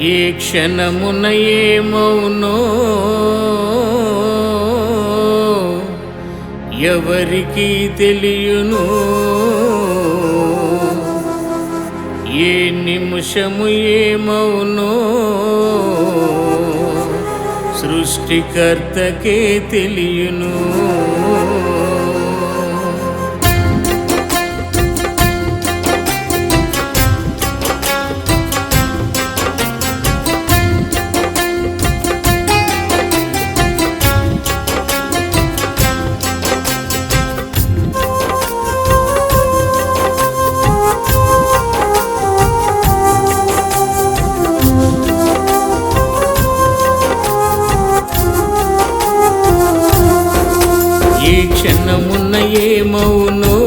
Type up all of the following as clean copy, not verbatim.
ఏ క్షణమున ఏమౌనో ఎవరికి తెలియును, ఏ నిమిషము ఏమౌనో సృష్టికర్తకే తెలియును. ఏ క్షణమున్న ఏమౌనో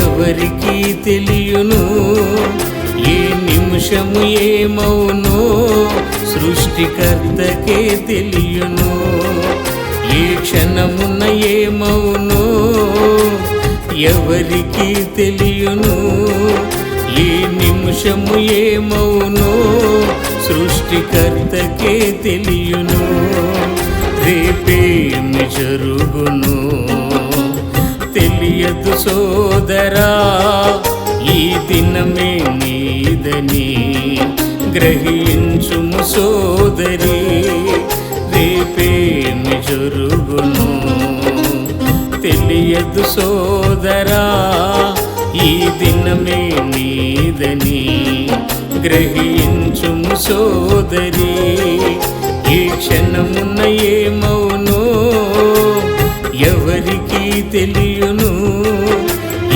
ఎవరికి తెలియును, ఏ నిమిషము ఏమౌనో సృష్టికర్తకే తెలియును. ఏ క్షణమున్న ఏమౌనో ఎవరికి తెలియును, ఏ నిమిషము ఏమౌనో సృష్టికర్తకే తెలియును. రేపేమి జరుగును తెలియదు సోదరా, ఈ దినమే నీదని గ్రహించుము సోదరి. రేపేమి జరుగును తెలియదు సోదరా, ఈ దినమే నీదని గ్రహించుము సోదరి. ఏ క్షణమున్న ఏమౌనో ఎవరికి తెలియును,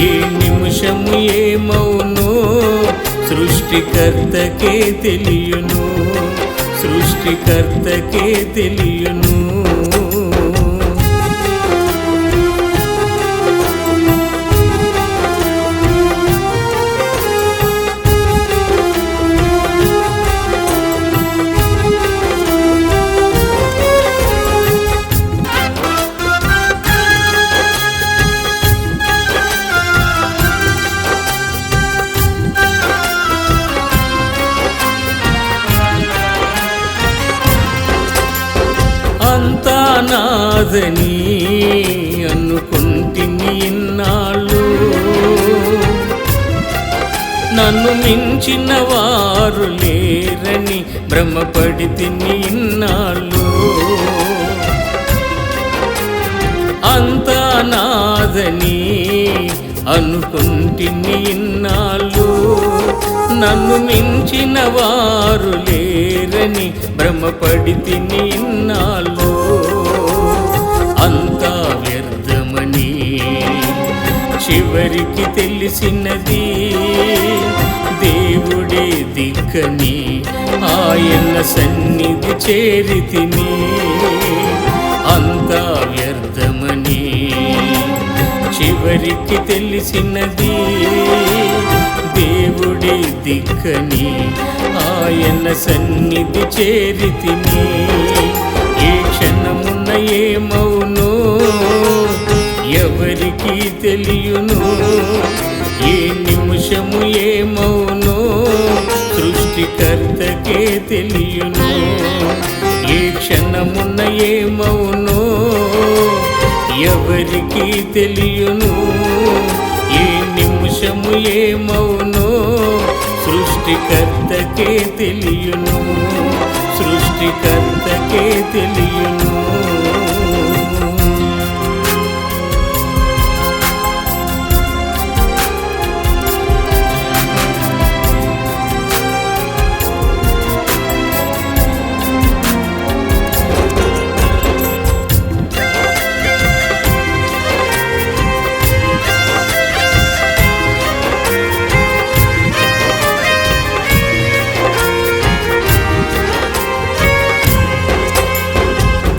ఏ నిమిషము ఏమౌనో సృష్టికర్తకే తెలియును, సృష్టికర్తకే తెలియును. అంతా నాదని అనుకుంటిని ఇన్నాళ్ళు, నన్ను మించిన వారు లేరని భ్రమపడితిని ఇన్నాళ్ళు. అంతా నాదని అనుకుంటిని ఇన్నాళ్ళు, నన్ను మించిన వారు లేరని భ్రమపడితిని ఇన్నాళ్ళు. అంతా వ్యర్థమని చివరికి తెలిసినది, దేవుడే దిక్కని ఆయన సన్నిధి చేరితిని. అంతా వ్యర్థమని చివరికి తెలిసినది, దేవుడే దిక్కని ఆయన సన్నిధి చేరితిని. ఏ క్షణమున్న ఏమౌనో ఎవరికి తెలియును, ఏ నిమిషము ఏమౌనో సృష్టికర్తకే తెలియును. ఏ క్షణమున్న ఏమౌనో ఎవరికి తెలియును, ఏ నిమిషము ఏమౌనో సృష్టికర్తకే తెలియును, సృష్టికర్తకే తెలియును.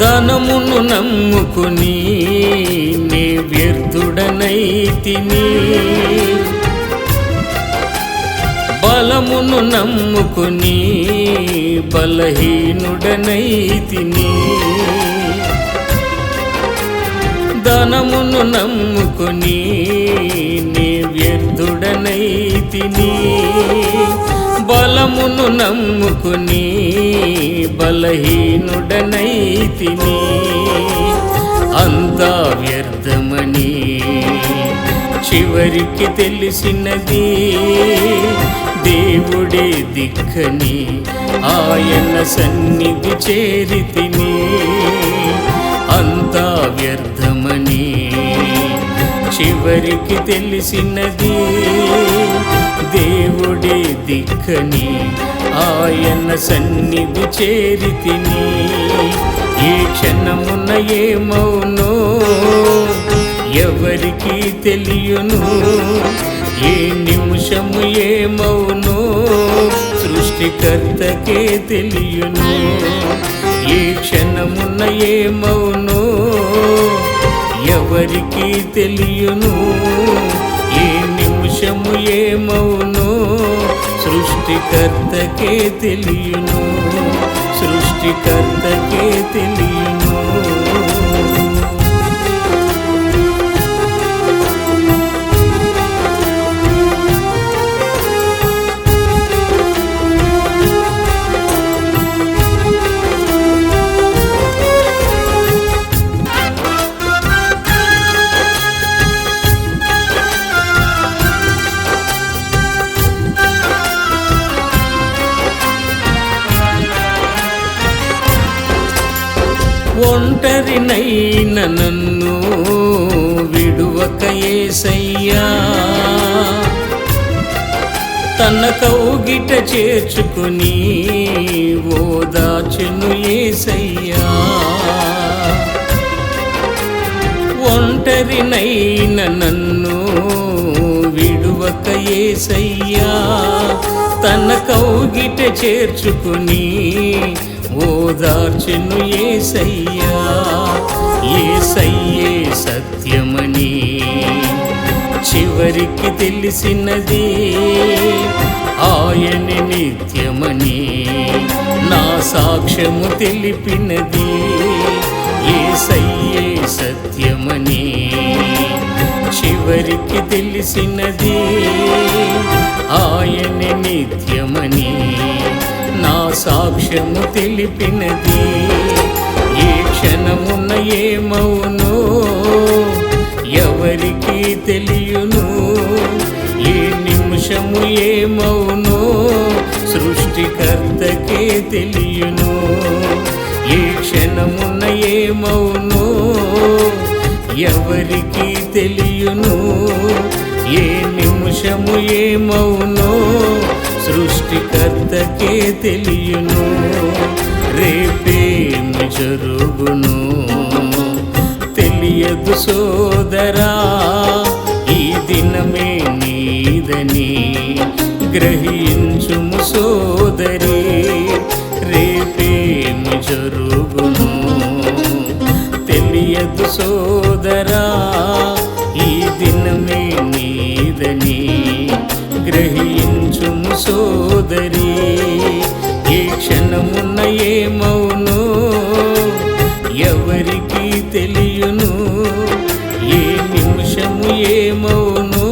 ధనమును నమ్ముకుని నే వ్యర్థుడనైతిని, బలమును నమ్ముకుని బలహీనుడనైతిని. ధనమును నమ్ముకుని నీ వ్యర్థుడనైతిని, బలమును నమ్ముకుని బలహీనుడనైతిని, అంతా వ్యర్థమని చివరికి తెలిసినది, దేవుడే దిక్కని ఆయన సన్నిధి చేరితిని. అంతా వ్యర్థమని చివరికి తెలిసినది, దేవుడే దిక్కని ఆయన సన్నిధి చేరితిని. ఏ క్షణమున ఏమౌనో ఎవరికి తెలియను, ఏ నిమిషము ఏమౌనో సృష్టికర్తకే తెలియను. ఏ క్షణమున ఏమౌనో ఎవరికి తెలియను, ఏ నిమిషము ఏమౌనో సృష్టికర్తకే తెలియను, సృష్టికర్తకే తెలియను. ఒంటరినైన నన్ను విడువక యేసయ్యా, తన కౌగిట చేర్చుకుని ఓదార్చెను యేసయ్యా. ఒంటరినైన నన్ను విడువక యేసయ్యా, తన కౌగిట చేర్చుకుని ఓదార్చెను యేసయ్యా. యేసయ్యే సత్యమని చివరికి తెలిసినది, ఆయన నిత్యమని నా సాక్ష్యము తెలిపినది. యేసయ్యే సత్యమని చివరికి తెలిసినది, ఆయన నిత్యమని నా సాక్ష్యము తెలిపినది. ఏ క్షణమున ఏమౌనో ఎవరికి తెలియను, ఏ నిమిషము ఏమౌనో సృష్టికర్తకే తెలియను. ఏ క్షణమున ఏమౌనో ఎవరికి తెలియను, ఏ నిమిషము ఏమౌనో సృష్టికర్తకే తెలియను. రేపేమి జరుగును తెలియదు సోదరా, ఈ దినమే నీదని గ్రహించుము సోదరి. రేపేమి జరుగును తెలియదు సోదరా, ఈ దినమే నీదని గ్రహించుము సోదరి. ఏ క్షణమున ఏమౌనో ఎవరికి తెలియను, ఏ నిమిషము ఏమౌనో